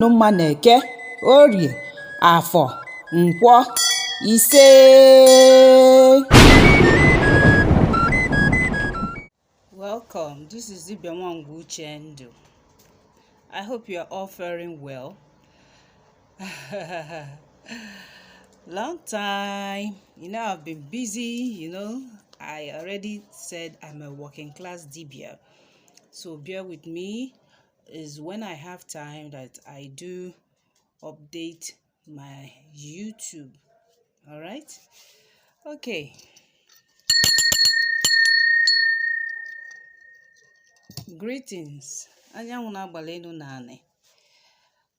Mma na-eke, Orie, Afọ, Nkwọ, ise. Welcome. This is Ibenwangwu Uchendu. I hope you are all faring well. Long time. I've been busy, I already said I'm a working class dibia. So bear with me. Is when I have time that I do update my YouTube. All right? Okay. Greetings. Anyanwụ na-agbala elu naanị.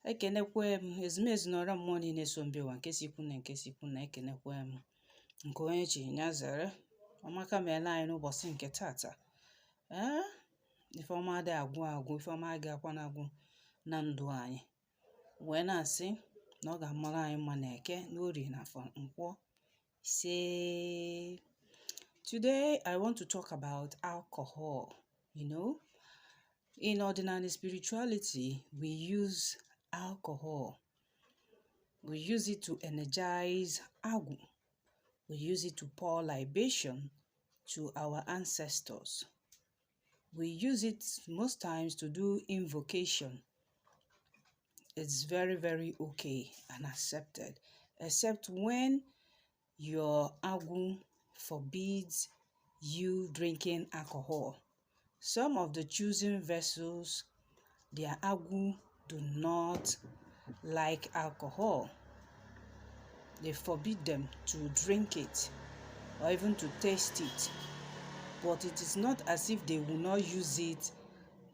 Ekenekwe m ezumezu n'ọra mmụọ niile so mbewa nke sikwu na nke sikwu na ekenekwe m nke onye ji nya zere ọmaka meela anyị n'ụbọchị nke tata. Ifeọma adị agwụ agwụ, ifeọma adị akwa na-agwụ na ndụ anyị. Wee na-asị na ọ ga-amara anyị mma na-eke n'Orie na Afọ Nkwọ ise. Today I want to talk about alcohol. In ordinary spirituality, we use alcohol. We use it to energize Agu. We use it to pour libation to our ancestors. We use it most times to do invocation. It's very, very okay and accepted, except when your Agu forbids you drinking alcohol. Some of the chosen vessels, their Agu do not like alcohol. They forbid them to drink it or even to taste it. But it is not as if they will not use it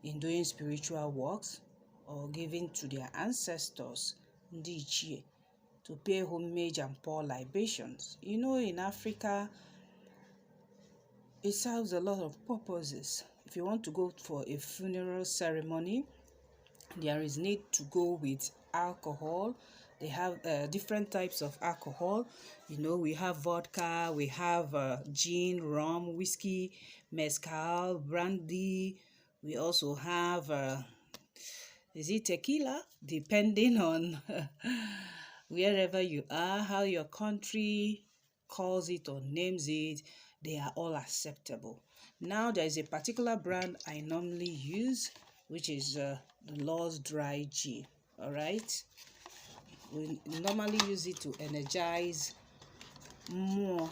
in doing spiritual works or giving to their ancestors, Ndi Ichie, to pay homage and pour libations. In Africa, it serves a lot of purposes. If you want to go for a funeral ceremony, there is need to go with alcohol. They have different types of alcohol. We have vodka, we have gin, rum, whiskey, mezcal, brandy. We also have, is it tequila? Depending on wherever you are, how your country calls it or names it, they are all acceptable. Now, there is a particular brand I normally use, which is the Lord's Dry G. All right? We normally use it to energize more.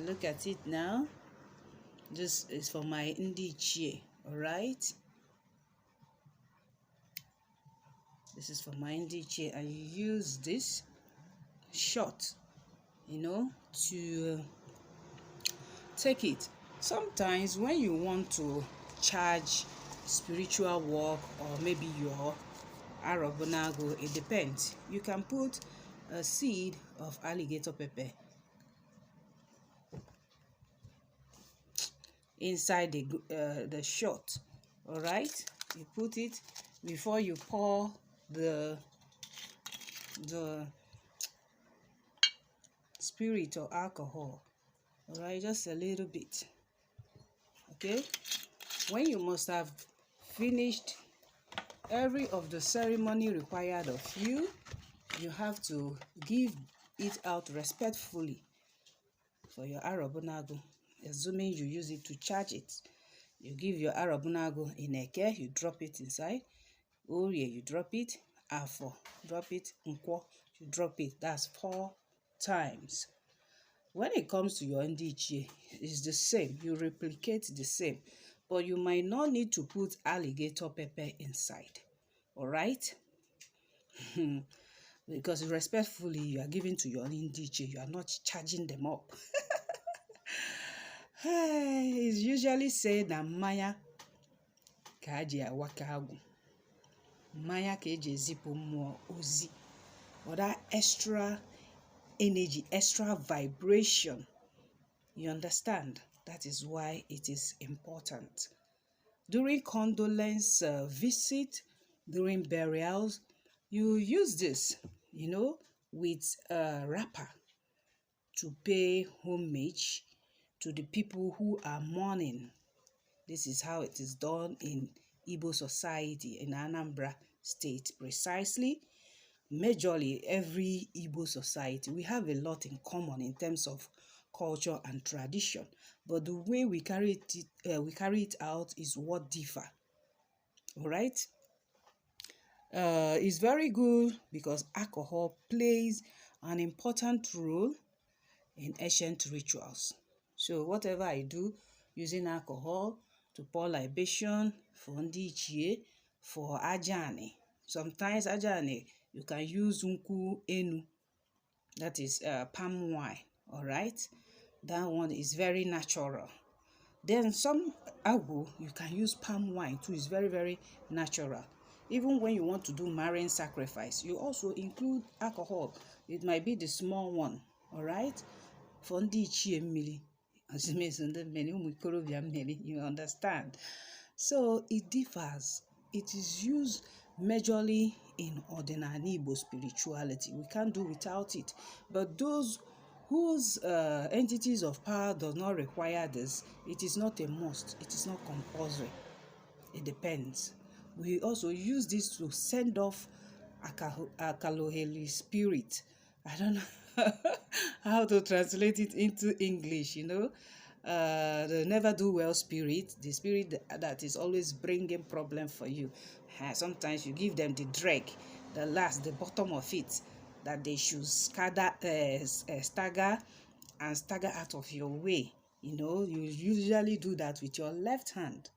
Look at it now. This is for my Ndi Ichie. All right? This is for my Ndi Ichie. I use this shot, to take it. Sometimes when you want to charge spiritual work or maybe your Arabonago, it depends. You can put a seed of alligator pepper inside the shot. All right, you put it before you pour the spirit or alcohol. All right, just a little bit. Okay, when you must have finished every of the ceremony required of you, you have to give it out respectfully for your Arabonago. Assuming you use it to charge it, you give your Arabonago in Eke, you drop it inside. Orie, you drop it. Afọ, drop it. Nkwọ, you drop it. That's 4 times. When it comes to your Ndi Ichie, it's the same. You replicate the same. But you might not need to put alligator pepper inside. All right? Because respectfully, you are giving to your Ndi Ichie. You are not charging them up. It's usually said that Maya ka eji awaka agwụ. Maya ka eji ezipụ mmụọ ozi. Or that extra energy, extra vibration. You understand? That is why it is important. During condolence visit, during burials, you use this, with a wrapper to pay homage to the people who are mourning. This is how it is done in Igbo society in Anambra State precisely. Majorly, every Igbo society, we have a lot in common in terms of culture and tradition, but the way we carry it out is what differ. All right. It's very good because alcohol plays an important role in ancient rituals. So whatever I do using alcohol to pour libation for ndị ichie, for ajani. Sometimes ajani, you can use nku enu, that is palm wine, all right? That one is very natural. Then some agbo, you can use palm wine too, it's very, very natural. Even when you want to do marine sacrifice, you also include alcohol. It might be the small one, all right? For ndị ichie mmiri, you understand? So it differs. It is used majorly in ordinary Igbo spirituality. We can't do without it. But those whose entities of power does not require this, it is not a must. It is not compulsory. It depends. We also use this to send off Akaloheli spirit. I don't know how to translate it into English, the never do well spirit, the spirit that is always bringing problem for you. Sometimes you give them the drag, the bottom of it, that they should stagger out of your way. You usually do that with your left hand.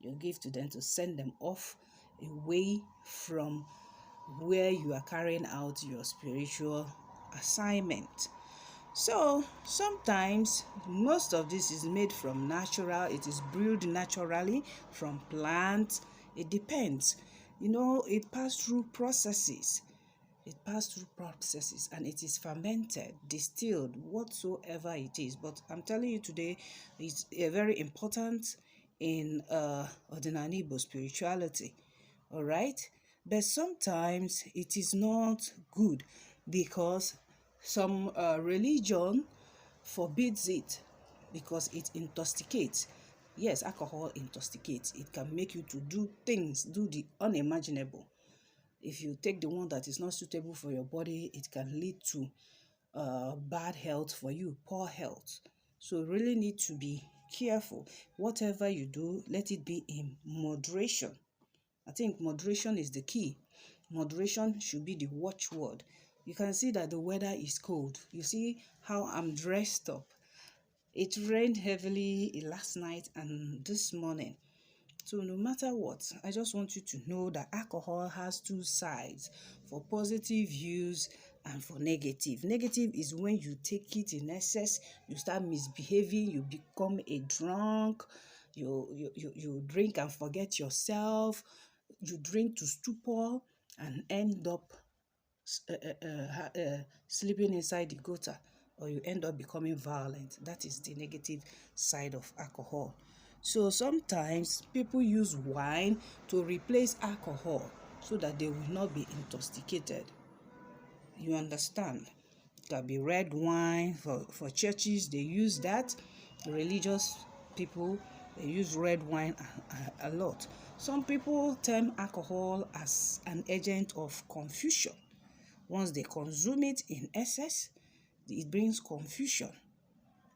You give to them to send them off away from where you are carrying out your spiritual assignment. So sometimes most of this is made from natural, it is brewed naturally from plants. It depends. It passes through processes. And it is fermented, distilled, whatsoever it is. But I'm telling you today, it's very important in ordinary Igbo spirituality. All right? But sometimes it is not good because some religion forbids it because it intoxicates. Yes, alcohol intoxicates. It can make you to do the unimaginable. If you take the one that is not suitable for your body, it can lead to bad health for you, poor health. So you really need to be careful. Whatever you do, let it be in moderation. I think moderation is the key. Moderation should be the watchword. You can see that the weather is cold. You see how I'm dressed up. It rained heavily last night and this morning. So no matter what, I just want you to know that alcohol has two sides, for positive use and for negative. Negative is when you take it in excess, you start misbehaving, you become a drunk, you drink and forget yourself, you drink to stupor and end up sleeping inside the gutter, or you end up becoming violent. That is the negative side of alcohol. So sometimes people use wine to replace alcohol so that they will not be intoxicated. You understand? It can be red wine. For churches, they use that. Religious people, they use red wine a lot. Some people term alcohol as an agent of confusion. Once they consume it in excess, it brings confusion.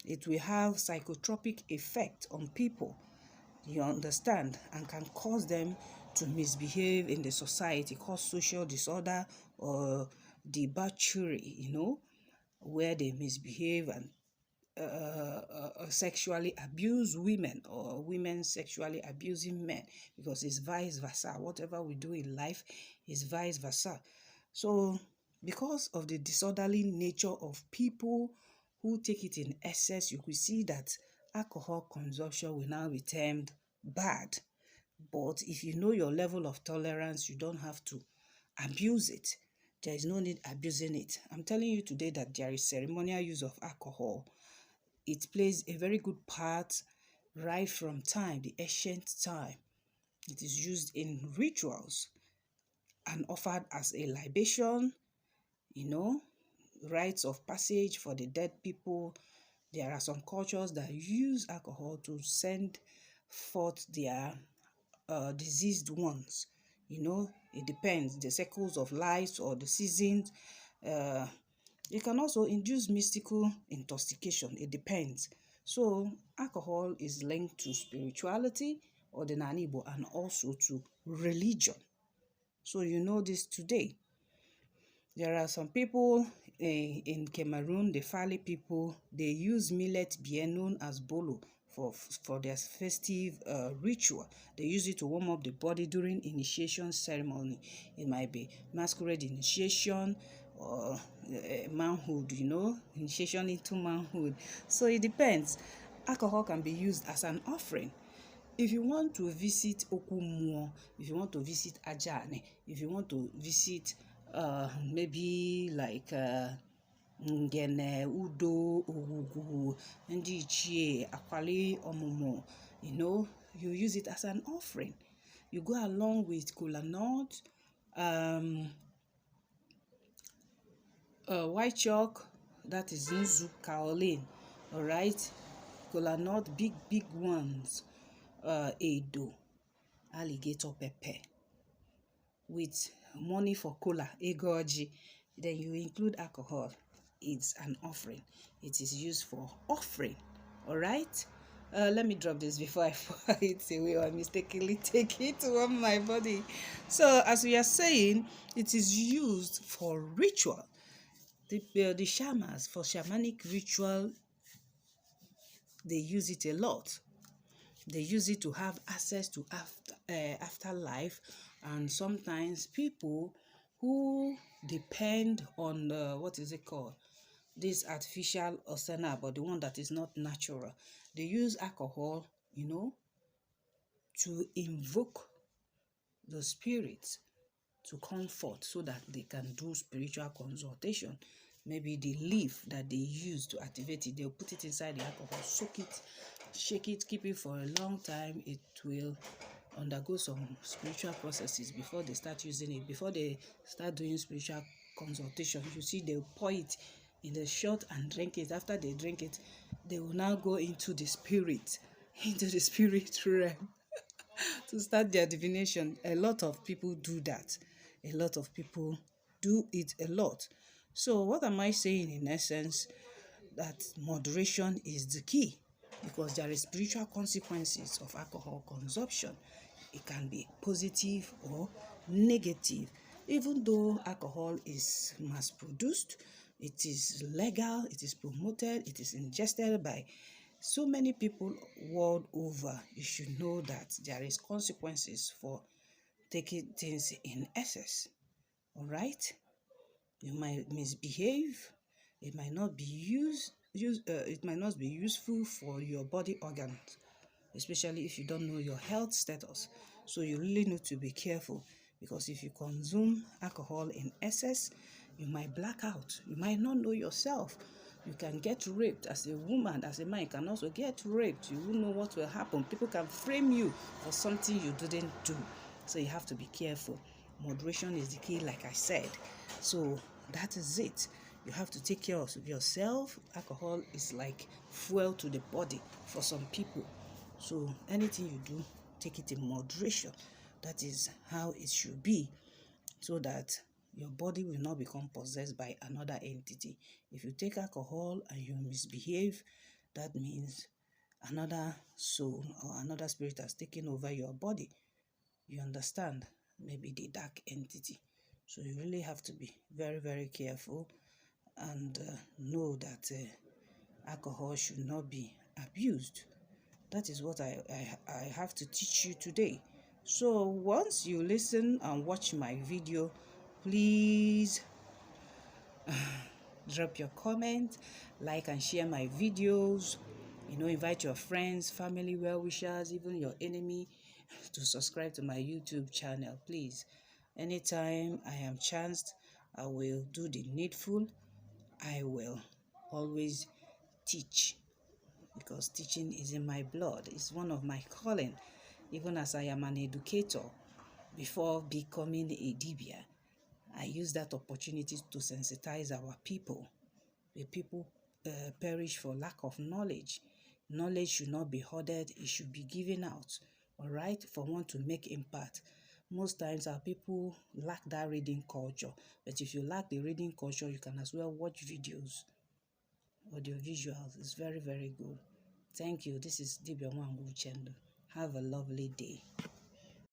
It will have psychotropic effect on people, you understand, and can cause them to misbehave in the society, cause social disorder or debauchery, where they misbehave and sexually abuse women, or women sexually abusing men, because it's vice versa. Whatever we do in life is vice versa. So because of the disorderly nature of people who take it in excess, you could see that alcohol consumption will now be termed bad. But if you know your level of tolerance, you don't have to abuse it. There is no need abusing it. I'm telling you today that there is ceremonial use of alcohol. It plays a very good part right from the ancient time. It is used in rituals and offered as a libation, rites of passage for the dead people. There are some cultures that use alcohol to send forth their diseased ones. It depends, the cycles of life or the seasons. It can also induce mystical intoxication. It depends. So alcohol is linked to spirituality or the Nanibo, and also to religion. So you know this today. There are some people in Cameroon, the Fali people, they use millet beer known as bolo for their festive ritual. They use it to warm up the body during initiation ceremony. It might be masquerade initiation or manhood, initiation into manhood. So it depends. Alcohol can be used as an offering. If you want to visit Okumuo, if you want to visit Ajane, if you want to visit maybe like Ngene, Udo, Ogugu, Ndichie, Akwali, Omomo, you use it as an offering. You go along with kola nut, white chalk, that is Nzu kaolin, all right? Kola nut, big ones, Edo, alligator pepper, with money for cola, egoji. Then you include alcohol. It's an offering. It is used for offering. All right. Let me drop this before I pour it away or mistakenly take it on my body. So as we are saying, it is used for ritual. The shamans, for shamanic ritual, they use it a lot. They use it to have access to afterlife, and sometimes people who depend on what is it called, this artificial osana, but the one that is not natural, they use alcohol, to invoke the spirits to comfort, so that they can do spiritual consultation. Maybe the leaf that they use to activate it, they'll put it inside the alcohol, soak it, shake it, keep it for a long time. It will undergo some spiritual processes before they start using it. Before they start doing spiritual consultation, you see they'll pour it in the shot and drink it. After they drink it, they will now go into the spirit realm to start their divination. A lot of people do that. A lot of people do it a lot. So what am I saying in essence? That moderation is the key, because there is spiritual consequences of alcohol consumption. It can be positive or negative. Even though alcohol is mass-produced, it is legal, it is promoted, it is ingested by so many people world over, you should know that there is consequences for taking things in excess. All right? You might misbehave. It might not be it might not be useful for your body organs, especially if you don't know your health status. So you really need to be careful, because if you consume alcohol in excess, you might black out. You might not know yourself. You can get raped as a woman, as a man. You can also get raped. You won't know what will happen. People can frame you for something you didn't do. So you have to be careful. Moderation is the key, like I said. So that is it. You have to take care of yourself. Alcohol is like fuel to the body for some people. So anything you do, take it in moderation. That is how it should be, so that your body will not become possessed by another entity. If you take alcohol and you misbehave, that means another soul or another spirit has taken over your body. You understand? Maybe the dark entity. So you really have to be very, very careful, and know that alcohol should not be abused. That is what I have to teach you today. So once you listen and watch my video, please drop your comment, like and share my videos. Invite your friends, family, well-wishers, even your enemy to subscribe to my YouTube channel, please. Anytime I am chanced, I will do the needful. I will always teach, because teaching is in my blood. It's one of my calling. Even as I am an educator, before becoming a dibia, I use that opportunity to sensitize our people. The people perish for lack of knowledge. Knowledge should not be hoarded, it should be given out. all right, for one to make impact. Most times our people lack that reading culture, but if you lack the reading culture, you can as well watch videos, audio visuals. It's very, very good. Thank you. This is Dibia Wangu Chendo. Have a lovely day.